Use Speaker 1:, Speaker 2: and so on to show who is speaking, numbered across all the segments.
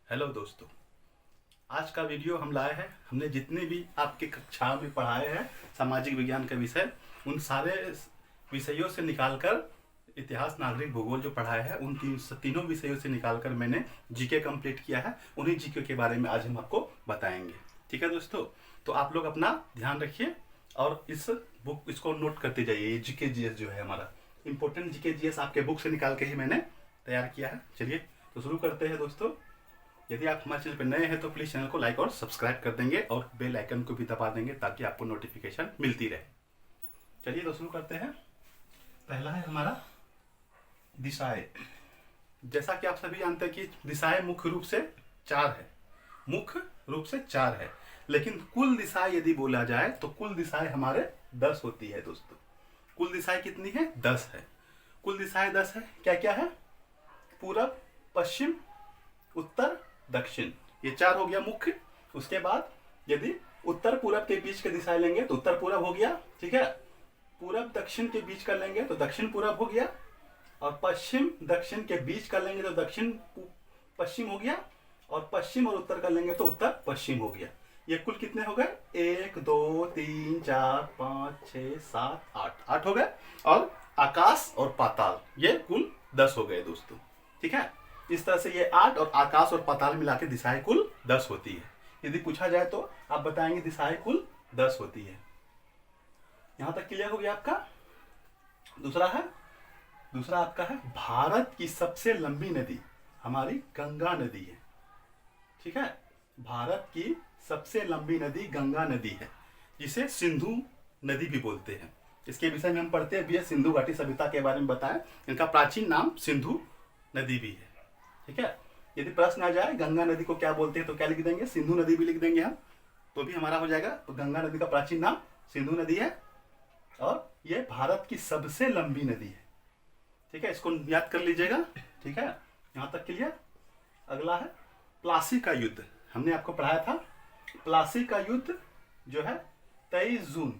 Speaker 1: Hello दोस्तों, आज का वीडियो हम लाए हैं। हमने जितने भी आपके कक्षा में पढ़ाए हैं सामाजिक विज्ञान का विषय, उन सारे विषयों से निकालकर इतिहास, नागरिक, भूगोल जो पढ़ाए हैं उन तीनों विषयों से निकालकर मैंने जीके कंप्लीट किया है। उन्हीं जीके के बारे में आज हम आपको बताएंगे। ठीक है दोस्तों, तो आप लोग अपना ध्यान रखिए और इस बुक इसको नोट करते जाइए। ये जीके जीएस जो है हमारा इंपॉर्टेंट जीके जीएस आपके बुक से निकाल के ही मैंने तैयार किया है। चलिए तो शुरू करते हैं दोस्तों। यदि आप हमारे चैनल पर नए हैं तो प्लीज़ चैनल को लाइक और सब्सक्राइब कर देंगे और बेल आइकन को भी दबा देंगे ताकि आपको नोटिफिकेशन मिलती रहे। चलिए तो शुरू करते हैं। पहला है हमारा दिशाएं। जैसा कि आप सभी जानते हैं कि दिशाएं मुख्य रूप से चार है, मुख्य रूप से चार है, लेकिन कुल दिशाएं यदि बोला जाए तो कुल दिशाएं हमारे 10 होती है दोस्तों। कुल दिशाएं कितनी है? 10 है। कुल दिशाएं 10 है। क्या क्या है? पूरब, पश्चिम, उत्तर, दक्षिण, ये चार हो गया मुख्य। उसके बाद यदि उत्तर पूरब के बीच के दिशाएं लेंगे तो उत्तर पूरब हो गया। ठीक है। पूरब दक्षिण के बीच कर लेंगे तो दक्षिण पूरब हो गया, और पश्चिम दक्षिण के बीच कर लेंगे तो दक्षिण पश्चिम हो गया, और पश्चिम और उत्तर कर लेंगे तो उत्तर पश्चिम हो गया। ये कुल कितने हो गए? 1 2 3 4 5 6 7 8 8 हो गए। और आकाश और पाताल ये कुल 10 हो गए दोस्तों। ठीक है। इस तरह से ये 8 और आकाश और पाताल मिला के दिशाएं कुल 10 होती है। यदि पूछा जाए तो आप बताएंगे दिशाएं कुल 10 होती है। यहां तक क्लियर हो गया आपका। दूसरा आपका है भारत की सबसे लंबी नदी हमारी गंगा नदी है। ठीक है। भारत की सबसे लंबी नदी गंगा नदी है, जिसे सिंधु नदी भी बोलते हैं। इसके विषय में हम पढ़ते हैं भी है, सिंधु घाटी सभ्यता के बारे में बताएं। इनका प्राचीन नाम सिंधु नदी भी है। ठीक है। यदि प्रश्न आ जाए गंगा नदी को क्या बोलते हैं तो क्या लिख देंगे? सिंधु नदी भी लिख देंगे हम, तो भी हमारा हो जाएगा। तो गंगा नदी का प्राचीन नाम सिंधु नदी है और ये भारत की सबसे लंबी नदी है। ठीक है, इसको याद कर लीजिएगा। ठीक है, यहां तक क्लियर। अगला है प्लासी का युद्ध। हमने आपको पढ़ाया था प्लासी का युद्ध जो है 23 जून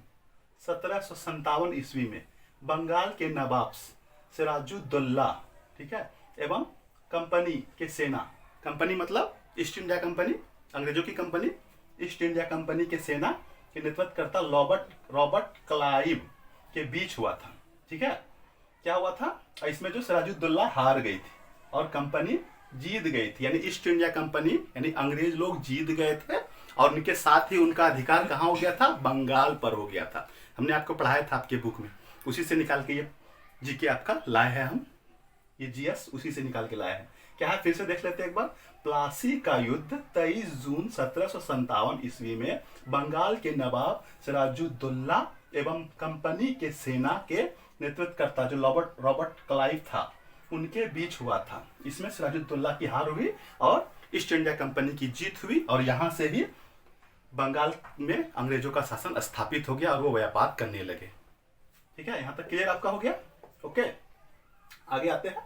Speaker 1: 1757 ईस्वी में बंगाल के नवाब सिराजुद्दौला, ठीक है, एवं कंपनी के सेना, कंपनी मतलब ईस्ट इंडिया कंपनी, अंग्रेजों की कंपनी, ईस्ट इंडिया कंपनी के सेना के नेतृत्वकर्ता रॉबर्ट क्लाइव के बीच हुआ था। ठीक है। क्या हुआ था? इसमें जो सिराजुद्दौला हार गई थी और कंपनी जीत गई थी, यानी ईस्ट इंडिया कंपनी यानी अंग्रेज लोग जीत गए थे, और उनके साथ ही उनका अधिकार कहाँ हो गया था? बंगाल पर हो गया था। हमने आपको पढ़ाया था आपके बुक में, उसी से निकाल के ये जीके आपका लाए हैं हम। ये जीएस उसी से निकाल के लाया है। क्या है? फिर से देख लेते हैं एक बार। प्लासी का युद्ध 23 जून 1757 ईस्वी में बंगाल के नवाब सिराजुद्दौला एवं कंपनी के सेना के नेतृत्वकर्ता जो रॉबर्ट क्लाइव था उनके बीच हुआ था। इसमें सिराजुद्दौला की हार हुई और ईस्ट इंडिया कंपनी की जीत हुई, और यहां से ही बंगाल में अंग्रेजों का शासन स्थापित हो गया और वो व्यापार करने लगे। ठीक है, यहां तक क्लियर आपका हो गया। ओके, आगे आते हैं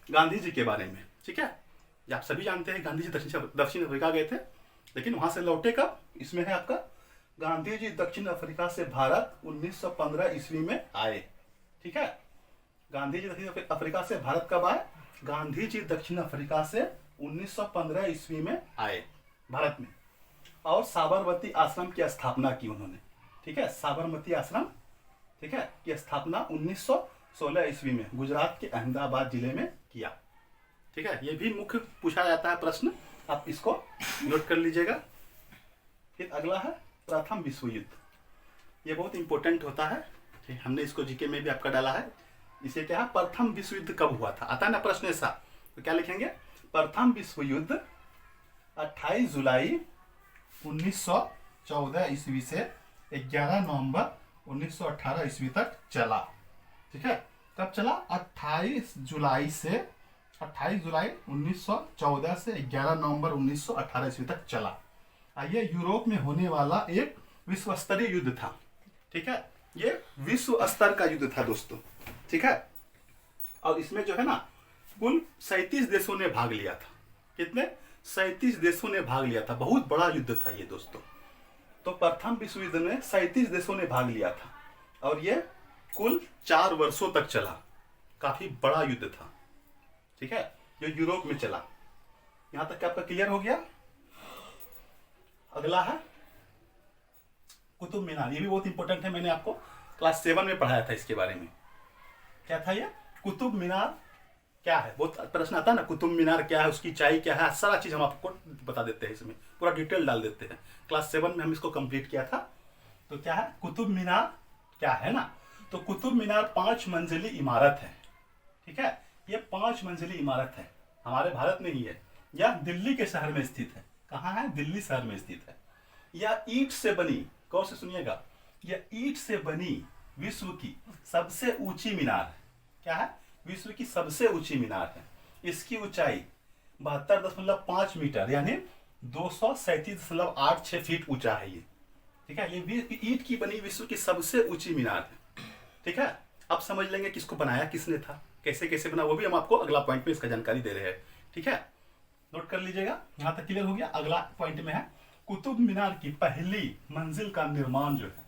Speaker 1: गांधी जी के बारे में। ठीक है, आप सभी जानते हैं गांधी जी दक्षिण अफ्रीका गए थे, लेकिन वहां से लौटे कब? इसमें है आपका गांधी जी दक्षिण अफ्रीका से भारत 1915 ईस्वी में आए। ठीक है, गांधी जी दक्षिण अफ्रीका से भारत कब आए? गांधी जी दक्षिण अफ्रीका से 1915 ईस्वी में आए भारत में, और साबरमती आश्रम की स्थापना की उन्होंने। ठीक है, साबरमती आश्रम, ठीक है, की स्थापना 1916 ईस्वी में गुजरात के अहमदाबाद जिले में किया। ठीक है, ये भी मुख्य पूछा जाता है प्रश्न, आप इसको नोट कर लीजिएगा। फिर अगला है प्रथम विश्व युद्ध। ये बहुत इंपॉर्टेंट होता है। ठीक, हमने इसको जीके में भी आपका डाला है। इसे क्या है? प्रथम विश्व युद्ध कब हुआ था? आता है ना प्रश्न ऐसा, तो क्या लिखेंगे? प्रथम विश्व युद्ध 28 जुलाई 1914 ईस्वी से 11 नवंबर 1918 ईस्वी तक चला। ठीक है, कब चला? 28 जुलाई 1914 से 11 नवंबर 1918 ईस्वी तक चला। ये यूरोप में होने वाला एक विश्व स्तरीय युद्ध था। ठीक है, ये विश्व स्तर का युद्ध था दोस्तों। ठीक है, और इसमें जो है ना कुल 37 देशों ने भाग लिया था। कितने? 37 देशों ने भाग लिया था। बहुत बड़ा युद्ध था ये दोस्तों। तो प्रथम विश्व युद्ध में 37 देशों ने भाग लिया था, और ये कुल 4 वर्षों तक चला। काफी बड़ा युद्ध था। ठीक है, जो यूरोप में चला। यहां तक आपका क्लियर हो गया। अगला है कुतुब मीनार। ये भी बहुत इंपॉर्टेंट है, मैंने आपको क्लास 7 में पढ़ाया था इसके बारे में। क्या था ये? कुतुब मीनार क्या है? बहुत प्रश्न आता है ना, कुतुब मीनार क्या है, उसकी ऊंचाई क्या है, सारा चीज हम आपको बता देते हैं, इसमें पूरा डिटेल डाल देते हैं। क्लास 7 में हम इसको कंप्लीट किया था। तो क्या है कुतुब मीनार क्या है ना? तो कुतुब मीनार 5 मंजिली इमारत है। ठीक है, ये 5 मंजिली इमारत है, हमारे भारत में ही है, यह दिल्ली के शहर में स्थित है। कहाँ है? दिल्ली शहर में स्थित है। यह ईंट से बनी, गौर से सुनिएगा, यह ईंट से बनी विश्व की सबसे ऊंची मीनार है। क्या है? विश्व की सबसे ऊंची मीनार है। इसकी ऊंचाई 72.5 मीटर यानी 237.86 फीट ऊंचा है ये। ठीक है, ये ईंट की बनी विश्व की सबसे ऊंची मीनार है। ठीक है, अब समझ लेंगे किसको बनाया किसने था, कैसे कैसे बना, वो भी हम आपको अगला पॉइंट में इसका जानकारी दे रहे हैं। ठीक है, नोट कर लीजिएगा, यहां तक क्लियर हो गया। अगला पॉइंट में है कुतुब मीनार की पहली मंजिल का निर्माण जो है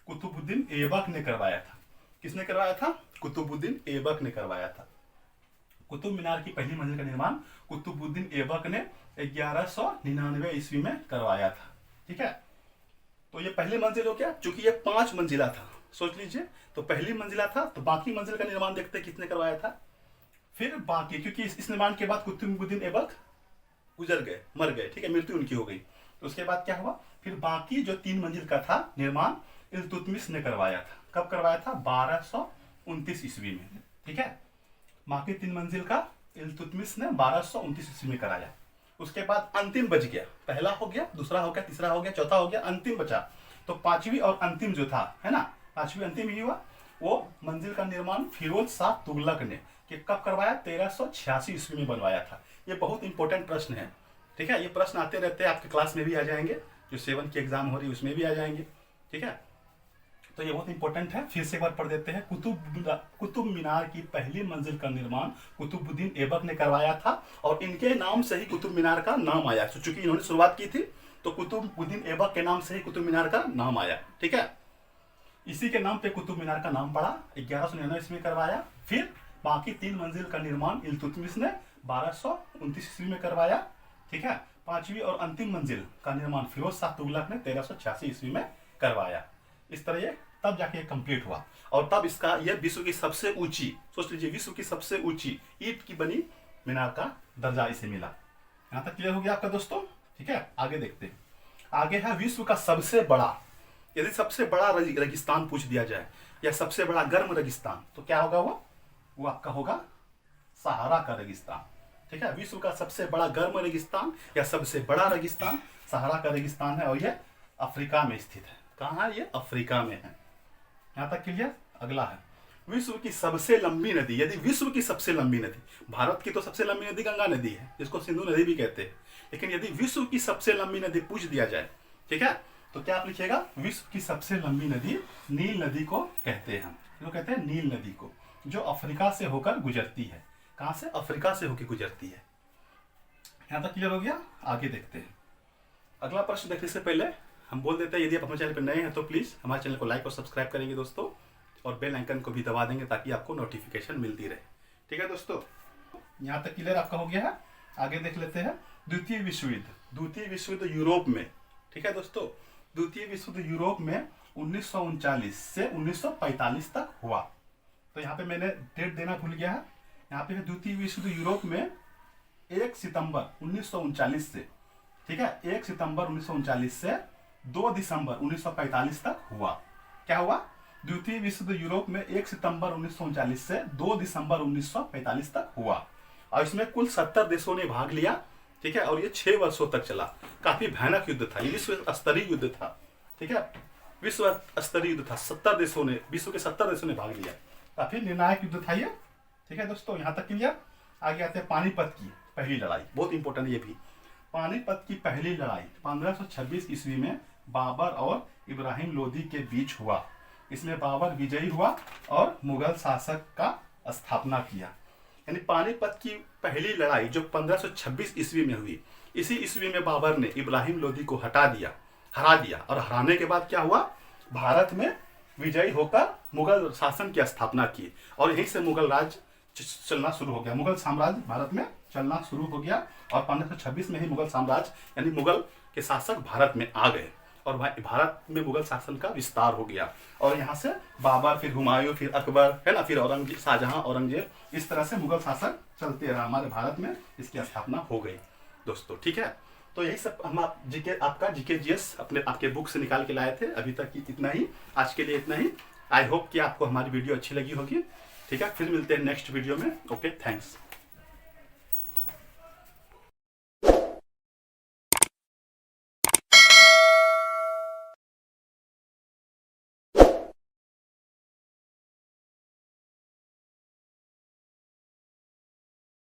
Speaker 1: कुतुबुद्दीन ऐबक ने करवाया था। किसने करवाया था? कुतुबुद्दीन ऐबक ने करवाया था। कुतुब मीनार की पहली मंजिल का निर्माण कुतुबुद्दीन ऐबक ने 1199 ईस्वी में करवाया था। ठीक है, तो ये पहली मंजिल हो गया। चूंकि ये 5 मंजिला था, सोच लीजिए, तो पहली मंजिला था, तो बाकी मंजिल का निर्माण देखते किसने करवाया था। फिर बाकी, क्योंकि इस निर्माण के बाद कुतुबुद्दीन ऐबक गुजर गए, मर गए। ठीक है, मृत्यु उनकी हो गई। तो उसके बाद क्या हुआ? फिर बाकी जो 3 मंजिल का था निर्माण इल्तुतमिश ने करवाया था। कब करवाया था? 1229 ईस्वी में। ठीक है, बाकी 3 मंजिल का इल्तुतमिश ने 1229 ईस्वी में कराया। उसके बाद अंतिम बच गया, पहला हो गया, दूसरा हो गया, तीसरा हो गया, चौथा हो गया, अंतिम बचा। तो 5वीं और अंतिम जो था, है ना, 5वीं अंतिम ही हुआ, वो मंजिल का निर्माण फिरोज शाह तुगलक ने कब करवाया? 1386 ईस्वी में बनवाया था। ये बहुत इंपॉर्टेंट प्रश्न है। ठीक है, ये प्रश्न आते रहते हैं, आपके क्लास में भी आ जाएंगे, जो 7 की एग्जाम हो रही है उसमें भी आ जाएंगे। ठीक है, तो ये बहुत इंपॉर्टेंट है। फिर से एक बार पढ़ देते हैं। कुतुब मीनार की पहली मंजिल का निर्माण कुतुबुद्दीन ऐबक ने करवाया था और इनके नाम से ही कुतुब मीनार का नाम आया। तो चूंकि इन्होंने शुरुआत की थी, तो कुतुबुद्दीन ऐबक के नाम से ही कुतुब मीनार का नाम आया। ठीक है, इसी के नाम पे कुतुब मीनार का नाम पड़ा। 1199 ईस्वी में करवाया। फिर बाकी 3 मंजिल का निर्माण इल्तुतमिश ने 1229 ईस्वी में करवाया। ठीक है, 5वीं और अंतिम मंजिल का निर्माण फिरोज शाह तुगलक ने 1386 ईस्वी में करवाया। इस तरह ये तब जाके कंप्लीट हुआ और तब इसका यह विश्व की सबसे ऊंची, सोच लीजिए, विश्व की सबसे ऊंची ईंट की बनी मीनार का दर्जा इसे मिला। यहां तक क्लियर हो गया आपका दोस्तों। ठीक है, आगे देखते हैं। आगे है विश्व का सबसे बड़ा, यदि सबसे बड़ा रेगिस्तान पूछ दिया जाए या सबसे बड़ा गर्म रेगिस्तान, तो क्या होगा? वो आपका होगा सहारा का रेगिस्तान। ठीक है, विश्व का सबसे बड़ा गर्म रेगिस्तान या सबसे बड़ा रेगिस्तान सहारा का रेगिस्तान है और यह अफ्रीका में स्थित है। कहाँ है ये? अफ्रीका में है। यहाँ तक क्लियर। अगला है विश्व की सबसे लंबी नदी। यदि विश्व की सबसे लंबी नदी, भारत की तो सबसे लंबी नदी गंगा नदी है, जिसको सिंधु नदी भी कहते हैं, लेकिन यदि विश्व की सबसे लंबी नदी पूछ दिया जाए, ठीक है, तो क्या आप लिखिएगा? विश्व की सबसे लंबी नदी नील नदी को कहते हैं हम। जो कहते हैं नील नदी को, जो अफ्रीका से होकर गुजरती है। कहाँ से? अफ्रीका से होकर गुजरती है। यहाँ तक क्लियर हो गया। आगे देखते हैं। अगला प्रश्न देखने से पहले हम बोल देते हैं, यदि आप हमारे चैनल पर नए हैं तो प्लीज़ हमारे चैनल को लाइक और सब्सक्राइब करेंगे दोस्तों, और बेल आइकन को भी दबा देंगे ताकि आपको नोटिफिकेशन मिलती रहे। ठीक है दोस्तों, यहाँ तक क्लियर आपका हो गया है। आगे देख लेते हैं द्वितीय विश्व युद्ध। द्वितीय विश्व युद्ध यूरोप में, ठीक है दोस्तों, द्वितीय विश्व युद्ध यूरोप में 1939 से 1945 तक हुआ। तो यहाँ पे मैंने डेट देना भूल गया है। यहाँ पे द्वितीय विश्व युद्ध यूरोप में 1 सितंबर 1939 से, ठीक है, 1 सितंबर 1939 से 2 दिसंबर 1945 तक हुआ। क्या हुआ? द्वितीय विश्व युद्ध यूरोप में 1 सितंबर 1939 से 2 दिसंबर 1945 तक हुआ और इसमें कुल 70 देशों ने भाग लिया। ठीक है, और ये 6 वर्षों तक चला। काफी भयानक युद्ध था, ये विश्व स्तरीय युद्ध था। ठीक है, विश्व स्तरीय युद्ध था। 70 देशों ने, विश्व के 70 देशों ने भाग लिया। काफी निर्णायक युद्ध था ये। ठीक है दोस्तों, यहाँ तक क्लियर। आगे आते हैं पानीपत की पहली लड़ाई, बहुत इंपॉर्टेंट ये भी। पानीपत की पहली लड़ाई 1526 ईस्वी में बाबर और इब्राहिम लोदी के बीच हुआ। इसमें बाबर विजयी हुआ और मुगल शासक का स्थापना किया। यानी पानीपत की पहली लड़ाई जो 1526 ईस्वी में हुई, इसी ईस्वी में बाबर ने इब्राहिम लोदी को हरा दिया और हराने के बाद क्या हुआ? भारत में विजयी होकर मुगल शासन की स्थापना की और यहीं से मुगल राज चलना शुरू हो गया। मुगल साम्राज्य भारत में चलना शुरू हो गया और 1526 में ही मुगल साम्राज्य यानी मुगल के शासक भारत में आ गए और भारत में मुगल शासन का विस्तार हो गया और यहाँ से बाबर, फिर हुमायूं, फिर अकबर, है ना, फिर औरंगजेब, शाहजहां, औरंगजेब, इस तरह से मुगल शासन चलते रहा। हमारे भारत में इसकी स्थापना हो गई दोस्तों। ठीक है, तो यही सब हम आपका जीके जीएस आपके बुक से निकाल के लाए थे। अभी तक इतना ही, आज के लिए इतना ही। आई होप कि आपको हमारी वीडियो अच्छी लगी होगी। ठीक है, फिर मिलते हैं नेक्स्ट वीडियो में। Okay, thanks.